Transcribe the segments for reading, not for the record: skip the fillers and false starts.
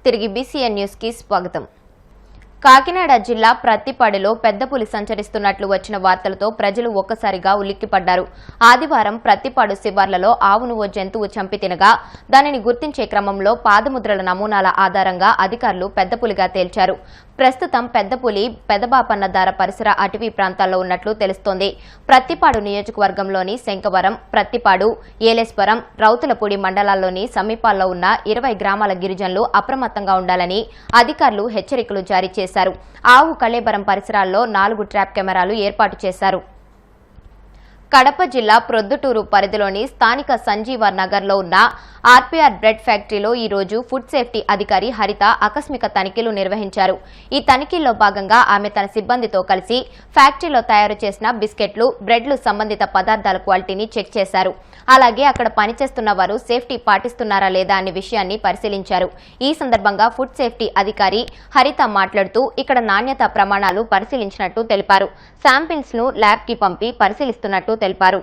తిరిగి BCN news కి స్వాగతం. కాకినాడ జిల్లా ప్రత్తిపాడులో పెద్ద పులి సంచరిస్తున్నట్లు వచ్చిన వార్తలతో ప్రజలు ఒక్కసారిగా ఉలిక్కిపడ్డారు. ఆదివారం ప్రత్తిపాడు శివార్లలో ఆవును ఓ జంతువు చంపి తినగా దానిని గుర్తించే క్రమంలో పాదముద్రల నమూనాల ఆధారంగా అధికారులు పెద్ద పులిగా తేల్చారు. ప్రస్తుతం పెద్ద పులి పెదబాపన్నదార పరిసర అటవీ ప్రాంతాల్లో ఉన్నట్లు తెలుస్తోంది. ప్రత్తిపాడు నియోజకవర్గంలోని శంకవరం, ప్రత్తిపాడు, ఏలేశ్వరం, రౌతులపూడి మండలాల్లోని సమీపాల్లో ఉన్న 20 గ్రామాల గిరిజనులు అప్రమత్తంగా ఉండాలని అధికారులు హెచ్చరికలు జారీ చేశారు. ఆవు కళేబరం పరిసరాల్లో 4 ట్రాప్ కెమెరాలు ఏర్పాటు చేశారు. కడప జిల్లా ప్రొద్దుటూరు పరిధిలోని స్థానిక సంజీవ నగర్లో ఉన్న ఆర్పీఆర్ బ్రెడ్ ఫ్యాక్టరీలో ఈ రోజు ఫుడ్ సేఫ్టీ అధికారి హరిత ఆకస్మిక తనిఖీలు నిర్వహించారు. ఈ తనిఖీల్లో భాగంగా ఆమె తన సిబ్బందితో కలిసి ఫ్యాక్టరీలో తయారు చేసిన బిస్కెట్లు, బ్రెడ్లు సంబంధిత పదార్థాల క్వాలిటీని చెక్ చేశారు. అలాగే అక్కడ పనిచేస్తున్న వారు సేఫ్టీ పాటిస్తున్నారా లేదా అనే విషయాన్ని పరిశీలించారు. ఈ సందర్భంగా ఫుడ్ సేఫ్టీ అధికారి హరిత మాట్లాడుతూ ఇక్కడ నాణ్యత ప్రమాణాలు పరిశీలించినట్టు తెలిపారు. శాంపిల్స్ ను ల్యాబ్ కి పంపి పరిశీలిస్తున్నట్టు తెలిపారు.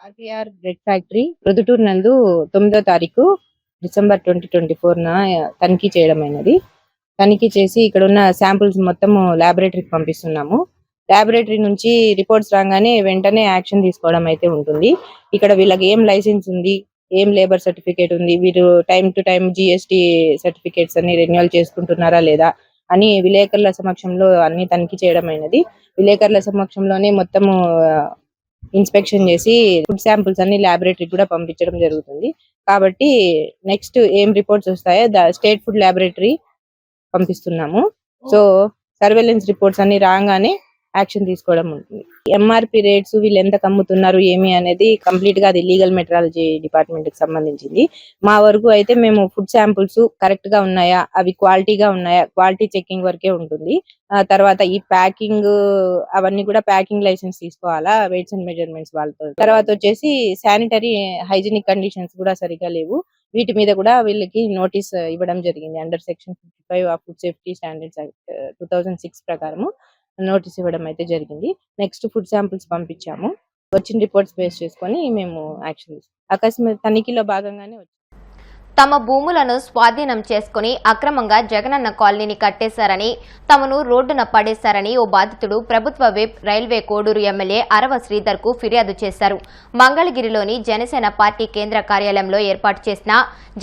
ఆర్పీఆర్ బ్రెడ్ ఫ్యాక్టరీ ప్రొద్దుటూరు నందు 9వ తారీఖు డిసెంబర్ 2024న తనిఖీ చేయడమైనది. తనిఖీ చేసి ఇక్కడ ఉన్న శాంపుల్స్ మొత్తం ల్యాబొరేటరీకి పంపిస్తున్నాము. ల్యాబొరేటరీ నుంచి రిపోర్ట్స్ రాగానే వెంటనే యాక్షన్ తీసుకోవడం అయితే ఉంటుంది. ఇక్కడ వీళ్ళకి ఏం లైసెన్స్ ఉంది, ఏం లేబర్ సర్టిఫికేట్ ఉంది, వీరు time to time GST certificates అన్ని రెన్యువల్ చేసుకుంటున్నారా లేదా అని విలేకరుల సమక్షంలో అన్ని తనిఖీ చేయడమైనది. విలేకరుల సమక్షంలోనే మొత్తము ఇన్స్పెక్షన్ చేసి ఫుడ్ శాంపుల్స్ అన్ని ల్యాబొరేటరీకి కూడా పంపించడం జరుగుతుంది. కాబట్టి నెక్స్ట్ ఏం రిపోర్ట్స్ వస్తాయో స్టేట్ ఫుడ్ ల్యాబొరేటరీ పంపిస్తున్నాము. సో సర్వేలెన్స్ రిపోర్ట్స్ అన్ని రాగానే యాక్షన్ తీసుకోవడం ఉంటుంది. MRP రేట్స్ వీళ్ళు ఎంత కమ్ముతున్నారు ఏమి అనేది కంప్లీట్ గా అది లీగల్ మెట్రాలజీ డిపార్ట్మెంట్ కి సంబంధించింది. మా వరకు అయితే మేము ఫుడ్ శాంపుల్స్ కరెక్ట్ గా ఉన్నాయా, అవి క్వాలిటీగా ఉన్నాయా, క్వాలిటీ చెకింగ్ వరకే ఉంటుంది. తర్వాత ఈ ప్యాకింగ్ అవన్నీ కూడా ప్యాకింగ్ లైసెన్స్ తీసుకోవాలా వెయిట్స్ అండ్ మెజర్మెంట్స్ వాళ్ళతో. తర్వాత వచ్చేసి శానిటరీ హైజీనిక్ కండిషన్స్ కూడా సరిగా లేవు. వీటి మీద కూడా వీళ్ళకి నోటీస్ ఇవ్వడం జరిగింది. Under section 55 of food safety standards act 2006 ప్రకారము నోటీస్ ఇవ్వడం అయితే జరిగింది. నెక్స్ట్ ఫుడ్ శాంపుల్స్ పంపించాము. వచ్చిన రిపోర్ట్స్ బేస్ చేసుకొని మేము యాక్షన్ ఆకస్మిక తనిఖీలో భాగంగానే తమ భూములను స్వాధీనం చేసుకుని అక్రమంగా జగనన్న కాలనీని కట్టేశారని, తమను రోడ్డున పడేశారని ఓ బాధితుడు ప్రభుత్వ విప్ రైల్వే కోడూరు ఎమ్మెల్యే అరవ శ్రీధర్ కు ఫిర్యాదు చేశారు. మంగళగిరిలోని జనసేన పార్టీ కేంద్ర కార్యాలయంలో ఏర్పాటు చేసిన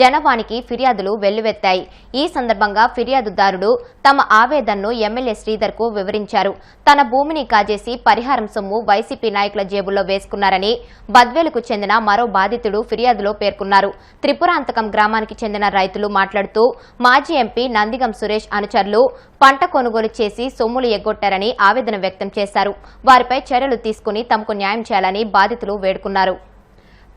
జనవానికి ఫిర్యాదులు వెల్లువెత్తాయి. ఈ సందర్భంగా ఫిర్యాదుదారుడు తమ ఆవేదనను ఎమ్మెల్యే శ్రీధర్ కు వివరించారు. తన భూమిని కాజేసి పరిహారం సొమ్ము వైసీపీ నాయకుల జేబుల్లో వేసుకున్నారని బద్వేలుకు చెందిన మరో బాధితుడు ఫిర్యాదులో పేర్కొన్నారు. త్రిపురాంతకం గ్రామానికి చెందిన రైతులు మాట్లాడుతూ మాజీ ఎంపీ నందిగం సురేష్ అనుచరులు పంట కొనుగోలు చేసి సొమ్ములు ఎగ్గొట్టారని ఆవేదన వ్యక్తం చేశారు. వారిపై చర్యలు తీసుకుని తమకు న్యాయం చేయాలని బాధితులు వేడుకున్నారు.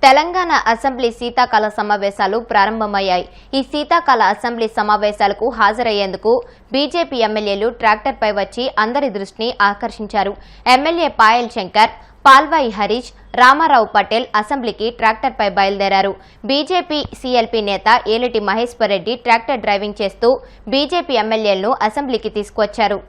తెలంగాణ అసెంబ్లీ శీతాకాల సమావేశాలు ప్రారంభమయ్యాయి. ఈ శీతాకాల అసెంబ్లీ సమావేశాలకు హాజరయ్యేందుకు బీజేపీ ఎమ్మెల్యేలు ట్రాక్టర్పై వచ్చి అందరి దృష్టిని ఆకర్షించారు. ఎమ్మెల్యే పాయల్ శంకర్, పాల్వాయి హరీష్, రామారావు పటేల్ అసెంబ్లీకి ట్రాక్టర్పై బయలుదేరారు. బీజేపీ సీఎల్పీ నేత ఏలిటి మహేశ్వర్ రెడ్డి ట్రాక్టర్ డ్రైవింగ్ చేస్తూ బీజేపీ ఎమ్మెల్యేలను అసెంబ్లీకి తీసుకొచ్చారు.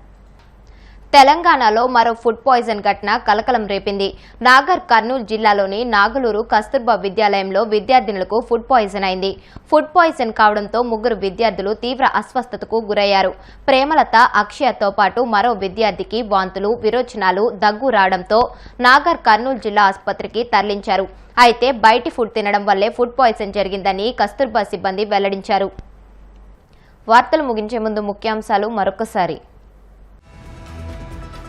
తెలంగాణలో మరో ఫుడ్ పాయిజన్ ఘటన కలకలం రేపింది. నాగర్ కర్నూలు జిల్లాలోని నాగలూరు కస్తూర్బా విద్యాలయంలో విద్యార్థినులకు ఫుడ్ పాయిజన్ అయింది. ఫుడ్ పాయిజన్ కావడంతో 3 విద్యార్థులు తీవ్ర అస్వస్థతకు గురయ్యారు. ప్రేమలత, అక్షయతో పాటు మరో విద్యార్థికి వాంతులు, విరోచనాలు, దగ్గు రావడంతో నాగర్ కర్నూలు జిల్లా ఆసుపత్రికి తరలించారు. అయితే బయటి ఫుడ్ తినడం వల్లే ఫుడ్ పాయిజన్ జరిగిందని కస్తూర్బా సిబ్బంది వెల్లడించారు. వార్తలు ముగించే ముందు ముఖ్యాంశాలు మరొకసారి.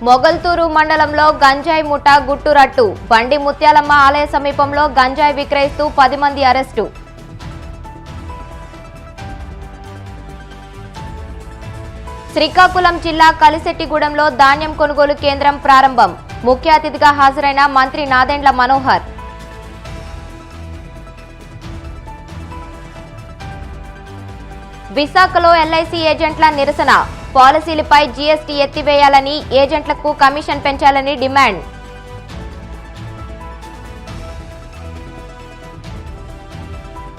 మొగల్తూరు మండలంలో గంజాయి ముఠా గుట్టురట్టు. బండి ముత్యాలమ్మ ఆలయ సమీపంలో గంజాయి విక్రయిస్తూ 10 మంది అరెస్టు. శ్రీకాకుళం జిల్లా కలిశెట్టిగూడెంలో ధాన్యం కొనుగోలు కేంద్రం ప్రారంభం. ముఖ్య అతిథిగా హాజరైన మంత్రి నాదెండ్ల మనోహర్. విశాఖలో ఎల్ఐసి ఏజెంట్ల నిరసన. పాలసీలపై జీఎస్టీ ఎత్తివేయాలని, ఏజెంట్లకు కమిషన్ పెంచాలని డిమాండ్.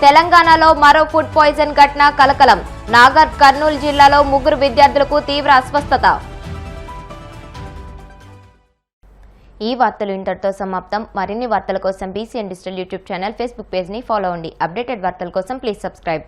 తెలంగాణలో మరో ఫుడ్ పాయిజన్ ఘటన కలకలం. నాగర్ కర్నూలు జిల్లాలో 3 విద్యార్థులకు తీవ్ర అస్వస్థత. ఈ వార్తలు ఇంతటితో సమాప్తం. మరిన్ని వార్తల కోసం BCN digital YouTube channel, Facebook page ని ఫాలో అవ్వండి. అప్డేటెడ్ వార్తల కోసం ప్లీజ్ సబ్స్క్రైబ్.